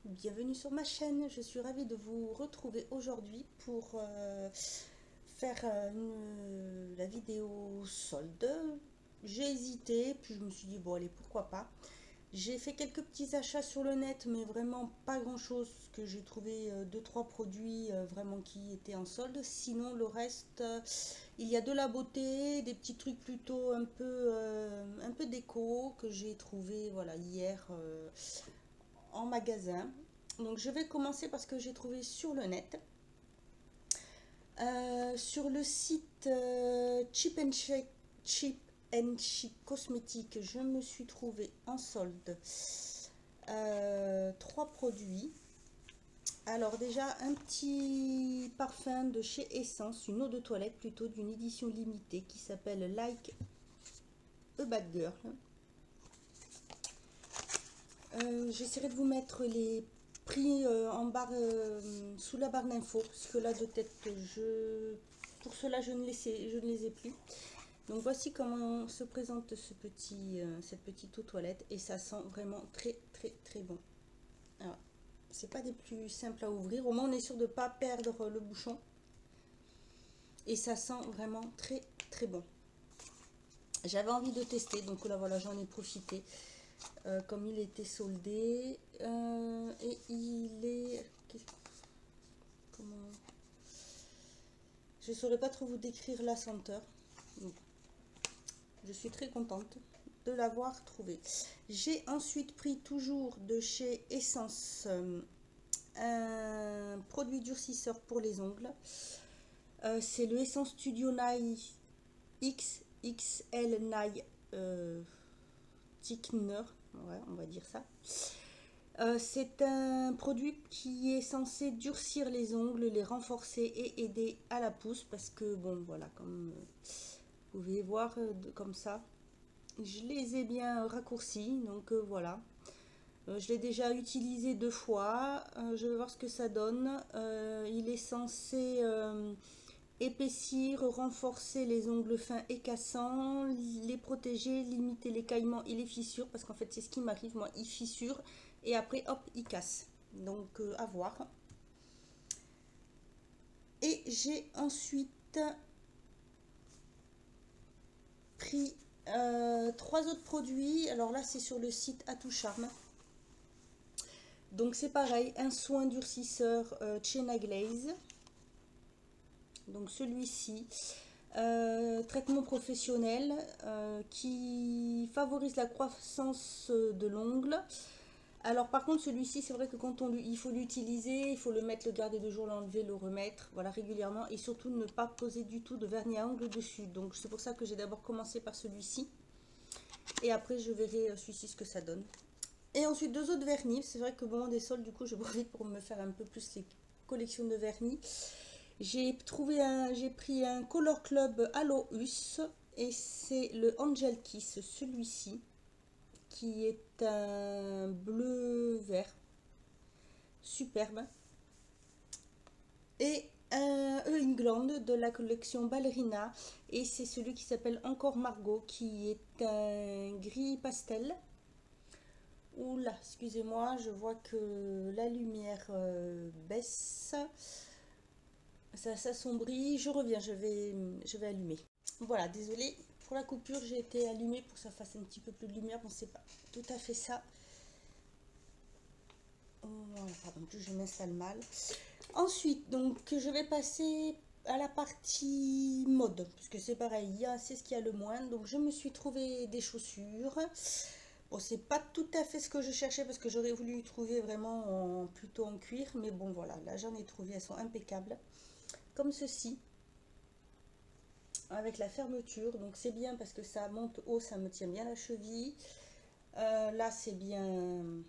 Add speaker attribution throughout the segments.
Speaker 1: bienvenue sur ma chaîne. Je suis ravie de vous retrouver aujourd'hui pour faire la vidéo solde. J'ai hésité, puis je me suis dit bon allez pourquoi pas. J'ai fait quelques petits achats sur le net, mais vraiment pas grand chose, que j'ai trouvé 2-3 produits vraiment qui étaient en solde. Sinon le reste, il y a de la beauté, des petits trucs plutôt un peu déco que j'ai trouvé voilà hier en magasin. Donc je vais commencer parce que j'ai trouvé sur le net. Sur le site Cheap and Chic Cosmétiques, je me suis trouvé en solde 3 produits. Alors déjà un petit parfum de chez Essence, une eau de toilette plutôt d'une édition limitée qui s'appelle Like a Bad Girl. J'essaierai de vous mettre les prix en barre sous la barre d'infos parce que là de tête pour cela je ne les ai plus. Donc voici comment se présente cette petite eau toilette et ça sent vraiment très bon. Alors c'est pas des plus simples à ouvrir, au moins on est sûr de ne pas perdre le bouchon et ça sent vraiment très bon. J'avais envie de tester donc là voilà j'en ai profité. Comme il était soldé et il est comment je saurais pas trop vous décrire la senteur. Donc, je suis très contente de l'avoir trouvé. J'ai ensuite pris toujours de chez Essence un produit durcisseur pour les ongles. C'est le Essence Studio Nail XXL Nail Thickener, ouais, on va dire ça. C'est un produit qui est censé durcir les ongles, les renforcer et aider à la pousse parce que bon voilà, comme vous pouvez voir comme ça, je les ai bien raccourcis donc voilà. Je l'ai déjà utilisé 2 fois, je vais voir ce que ça donne. Il est censé épaissir, renforcer les ongles fins et cassants, les protéger, limiter les caillements et les fissures parce qu'en fait c'est ce qui m'arrive, moi il fissure et après hop il casse, donc à voir. Et j'ai ensuite pris 3 autres produits. Alors là c'est sur le site Atout Charme, donc c'est pareil, un soin durcisseur Sienna Glaze, donc celui-ci traitement professionnel qui favorise la croissance de l'ongle. Alors par contre celui-ci c'est vrai que quand il faut l'utiliser, il faut le mettre, le garder 2 jours, l'enlever, le remettre, voilà régulièrement et surtout ne pas poser du tout de vernis à ongles dessus. Donc c'est pour ça que j'ai d'abord commencé par celui-ci et après je verrai celui-ci ce que ça donne. Et ensuite 2 autres vernis, c'est vrai que bon des soldes du coup je profite pour me faire un peu plus les collections de vernis. J'ai pris un Color Club Aloe et c'est le Angel Kiss, celui-ci qui est un bleu vert superbe et un England de la collection Ballerina et c'est celui qui s'appelle Encore Margot qui est un gris pastel. Oula, excusez-moi, je vois que la lumière baisse, ça s'assombrit, je reviens, je vais allumer. Voilà, désolée pour la coupure, j'ai été allumée pour que ça fasse un petit peu plus de lumière, bon c'est pas tout à fait ça. Voilà, pardon, je m'installe mal. Ensuite, donc je vais passer à la partie mode, parce que c'est pareil, c'est ce qu'il y a le moins. Donc je me suis trouvé des chaussures. Bon, c'est pas tout à fait ce que je cherchais parce que j'aurais voulu trouver vraiment plutôt en cuir, mais bon voilà, là j'en ai trouvé, elles sont impeccables. Comme ceci, avec la fermeture, donc c'est bien parce que ça monte haut, ça me tient bien la cheville. Là c'est bien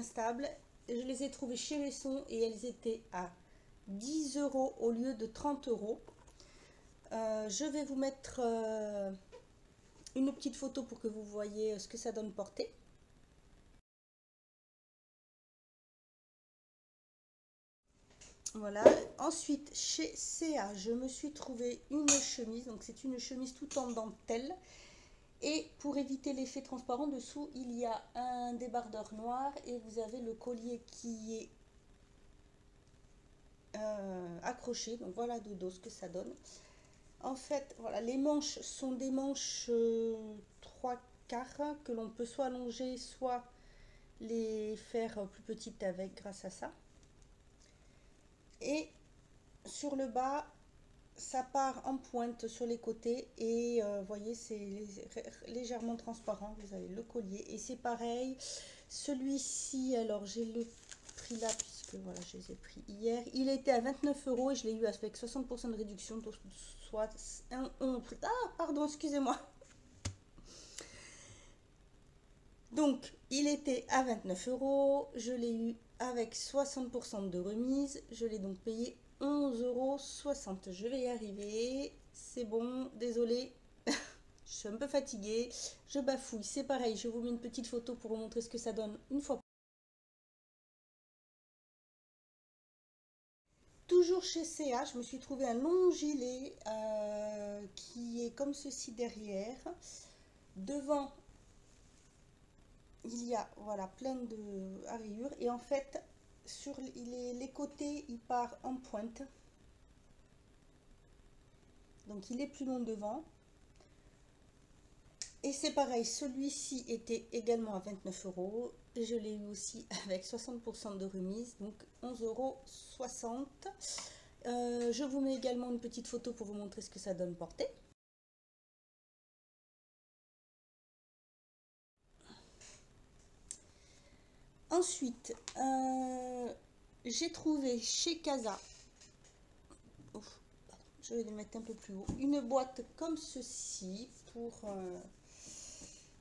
Speaker 1: stable. Je les ai trouvées chez Maison et elles étaient à 10 € au lieu de 30 €. Je vais vous mettre une petite photo pour que vous voyez ce que ça donne portée. Voilà. Ensuite, chez CA, je me suis trouvé une chemise. Donc, c'est une chemise tout en dentelle Et pour éviter l'effet transparent, dessous, il y a un débardeur noir et vous avez le collier qui est accroché. Donc voilà de dos ce que ça donne. En fait, voilà, les manches sont des manches 3/4 que l'on peut soit allonger, soit les faire plus petites avec grâce à ça. Et sur le bas, ça part en pointe sur les côtés et voyez, c'est légèrement transparent. Vous avez le collier et c'est pareil. Celui-ci, alors j'ai le prix là puisque voilà, je les ai pris hier. Il était à 29 € et je l'ai eu avec 60% de réduction, donc soit pardon, excusez-moi. Donc, il était à 29 €, je l'ai eu avec 60% de remise, je l'ai donc payé 11,60 €. Je vais y arriver, c'est bon, désolé, je suis un peu fatiguée, je bafouille, c'est pareil, je vous mets une petite photo pour vous montrer ce que ça donne une fois. Toujours chez CA, je me suis trouvé un long gilet qui est comme ceci derrière. Devant, il y a voilà plein de rayures et en fait sur les côtés il part en pointe, donc il est plus long devant. Et c'est pareil, celui-ci était également à 29 € et je l'ai eu aussi avec 60% de remise, donc 11,60 €. Je vous mets également une petite photo pour vous montrer ce que ça donne porté. Ensuite, j'ai trouvé chez Casa, je vais les mettre un peu plus haut, une boîte comme ceci pour,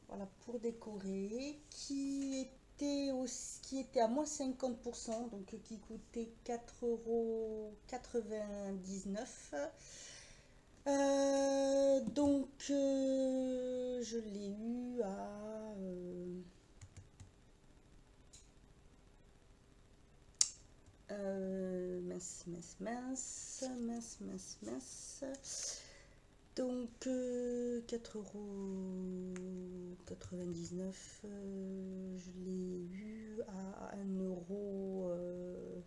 Speaker 1: voilà, pour décorer, qui était à moins 50%, donc qui coûtait 4,99 €. Donc je l'ai eu à mince. Donc 4,99 €, je l'ai eu à 1 €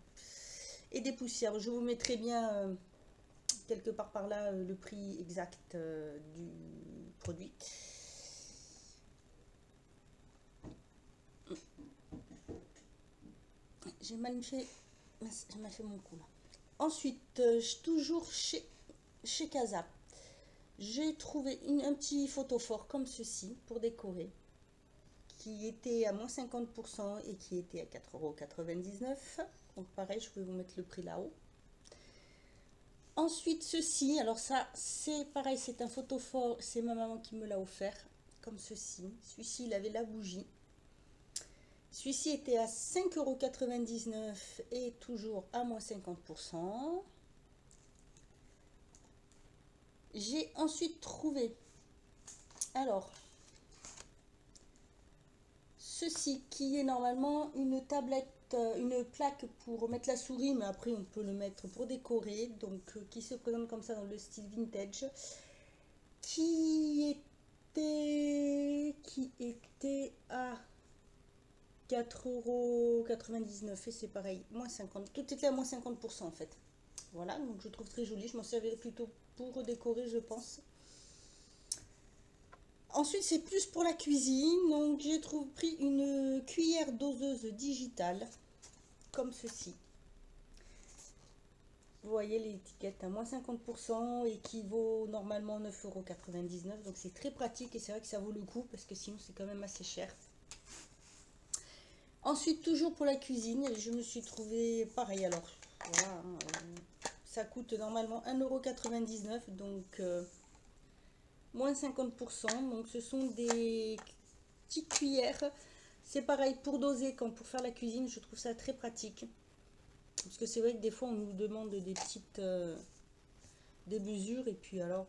Speaker 1: et des poussières. Je vous mettrai bien quelque part par là le prix exact du produit. J'ai mal fait mon coup là. Ensuite, toujours chez Casa, j'ai trouvé un petit photophore comme ceci pour décorer, qui était à moins 50% et qui était à 4,99 €. Donc pareil, je vais vous mettre le prix là-haut. Ensuite, ceci, alors ça, c'est pareil, c'est un photophore, c'est ma maman qui me l'a offert, comme ceci. Celui-ci, il avait la bougie. Celui-ci était à 5,99 € et toujours à moins 50%. J'ai ensuite trouvé, alors, ceci qui est normalement une tablette, une plaque pour mettre la souris, mais après on peut le mettre pour décorer, donc qui se présente comme ça dans le style vintage, qui était à 4,99 € et c'est pareil, moins 50, tout était à moins 50% en fait. Voilà, donc je trouve très joli, je m'en servirai plutôt pour décorer je pense. Ensuite, c'est plus pour la cuisine. Donc, j'ai pris une cuillère doseuse digitale, comme ceci. Vous voyez l'étiquette à moins 50% et qui vaut normalement 9,99 €. Donc, c'est très pratique et c'est vrai que ça vaut le coup parce que sinon, c'est quand même assez cher. Ensuite, toujours pour la cuisine, je me suis trouvé pareil. Alors, voilà, ça coûte normalement 1,99 €. Donc, moins 50%, donc ce sont des petites cuillères. C'est pareil pour doser comme pour faire la cuisine, je trouve ça très pratique. Parce que c'est vrai que des fois on nous demande des petites des mesures et puis alors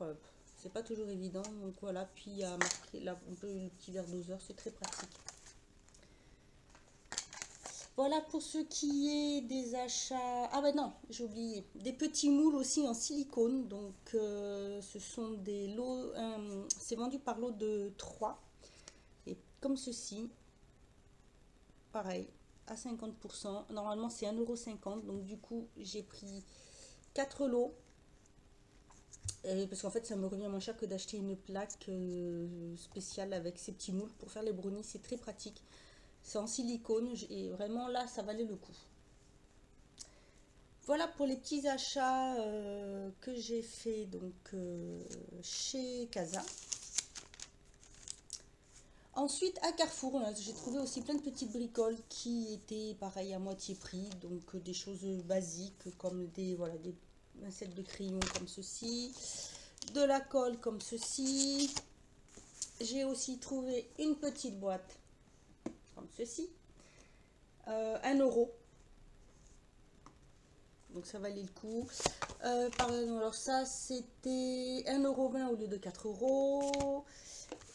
Speaker 1: c'est pas toujours évident. Donc voilà, puis il y a marqué là un peu le petit verre doseur, c'est très pratique. Voilà pour ce qui est des achats. Ah ben non, j'ai oublié. Des petits moules aussi en silicone. Donc ce sont des lots. C'est vendu par lot de 3. Et comme ceci, pareil, à 50%. Normalement c'est 1,50 €. Donc du coup j'ai pris 4 lots. Parce qu'en fait ça me revient moins cher que d'acheter une plaque spéciale avec ces petits moules pour faire les brownies. C'est très pratique. C'est en silicone et vraiment là ça valait le coup. Voilà pour les petits achats que j'ai fait donc chez Casa. Ensuite à Carrefour, j'ai trouvé aussi plein de petites bricoles qui étaient pareil à moitié prix, donc des choses basiques comme des voilà des pincettes de crayon comme ceci, de la colle comme ceci. J'ai aussi trouvé une petite boîte comme ceci, 1 €. Donc ça valait le coup. Pardon, alors ça c'était 1,20 € au lieu de 4 €.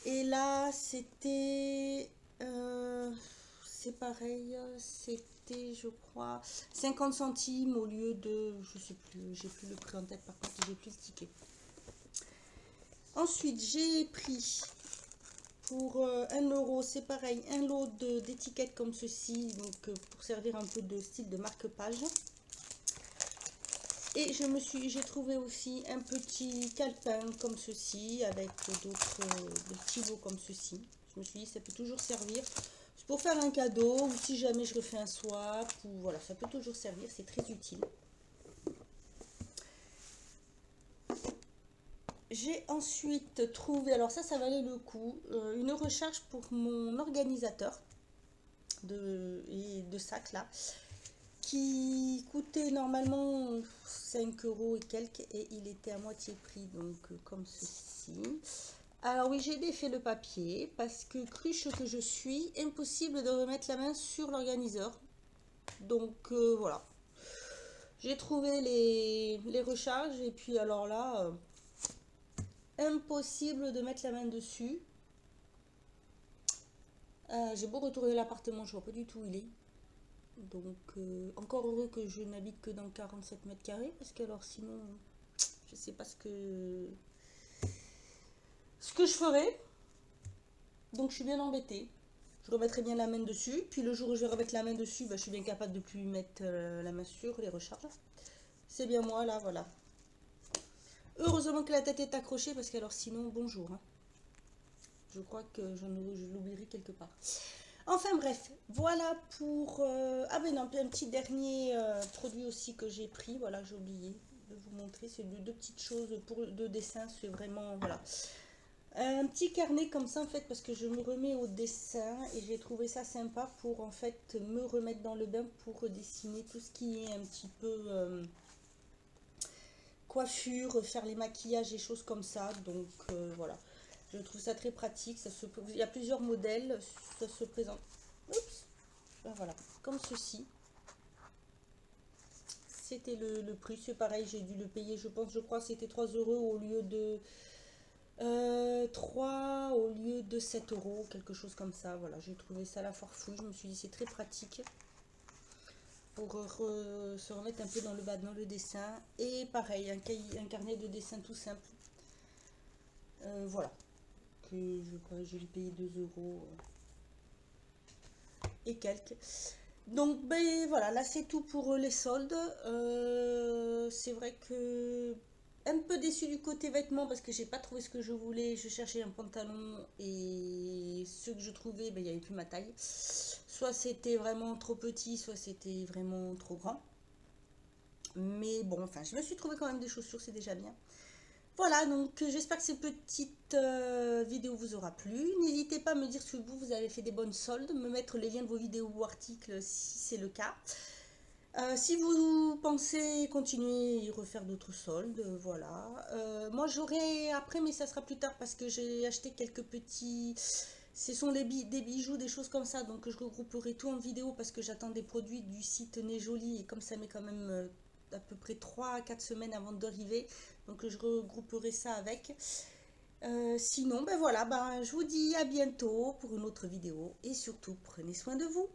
Speaker 1: Et là c'était c'est pareil, c'était je crois 50 centimes au lieu de, je sais plus, j'ai plus le prix en tête par contre, j'ai plus le ticket. Ensuite j'ai pris pour 1 €, c'est pareil, un lot d'étiquettes comme ceci, donc pour servir un peu de style de marque-page. Et j'ai trouvé aussi un petit calepin comme ceci, avec d'autres petits lots comme ceci. Je me suis dit, ça peut toujours servir pour faire un cadeau, ou si jamais je refais un swap, ou voilà, ça peut toujours servir, c'est très utile. J'ai ensuite trouvé, alors ça valait le coup, une recharge pour mon organisateur de sac là, qui coûtait normalement 5 € et quelques, et il était à moitié prix, donc comme ceci. Alors oui, j'ai défait le papier parce que cruche que je suis, impossible de remettre la main sur l'organiseur. Donc voilà, j'ai trouvé les recharges et puis alors là, impossible de mettre la main dessus. J'ai beau retourner l'appartement, je vois pas du tout où il est. Donc encore heureux que je n'habite que dans 47 mètres carrés parce que alors sinon je sais pas ce que je ferais. Donc je suis bien embêtée. Je remettrai bien la main dessus. Puis le jour où je vais remettre la main dessus, bah, je suis bien capable de plus mettre la main sur les recharges. C'est bien moi là, voilà. Heureusement que la tête est accrochée parce que alors sinon bonjour. Hein. Je crois que je l'oublierai quelque part. Enfin bref, voilà pour... Ah ben non, un petit dernier produit aussi que j'ai pris. Voilà, j'ai oublié de vous montrer. C'est deux petites choses de dessin. C'est vraiment... Voilà. Un petit carnet comme ça en fait parce que je me remets au dessin et j'ai trouvé ça sympa pour en fait me remettre dans le bain pour dessiner tout ce qui est un petit peu coiffure, faire les maquillages et choses comme ça. Donc voilà, je trouve ça très pratique. Il y a plusieurs modèles, ça se présente. Oups, ben voilà, comme ceci. C'était le prix, c'est pareil, j'ai dû le payer, je crois c'était 3 € au lieu de 3 au lieu de 7 €, quelque chose comme ça. Voilà, j'ai trouvé ça la forfouille. Je me suis dit c'est très pratique pour se remettre un peu dans le dessin. Et pareil, un carnet de dessin tout simple. Voilà, que je l'ai payé 2 € et quelques. Donc ben voilà, là c'est tout pour les soldes. C'est vrai que un peu déçu du côté vêtements parce que j'ai pas trouvé ce que je voulais. Je cherchais un pantalon et ce que je trouvais, ben, il n'y avait plus ma taille. Soit c'était vraiment trop petit, soit c'était vraiment trop grand. Mais bon, enfin, je me suis trouvé quand même des chaussures, c'est déjà bien. Voilà, donc j'espère que cette petite vidéo vous aura plu. N'hésitez pas à me dire si vous avez fait des bonnes soldes, me mettre les liens de vos vidéos ou articles si c'est le cas. Si vous pensez continuer et refaire d'autres soldes, voilà. Moi j'aurai après, mais ça sera plus tard parce que j'ai acheté quelques petits... Ce sont des bijoux, des choses comme ça, donc je regrouperai tout en vidéo parce que j'attends des produits du site Né Jolie et comme ça met quand même à peu près 3 à 4 semaines avant d'arriver, donc je regrouperai ça avec. Sinon, ben voilà, ben, je vous dis à bientôt pour une autre vidéo et surtout prenez soin de vous.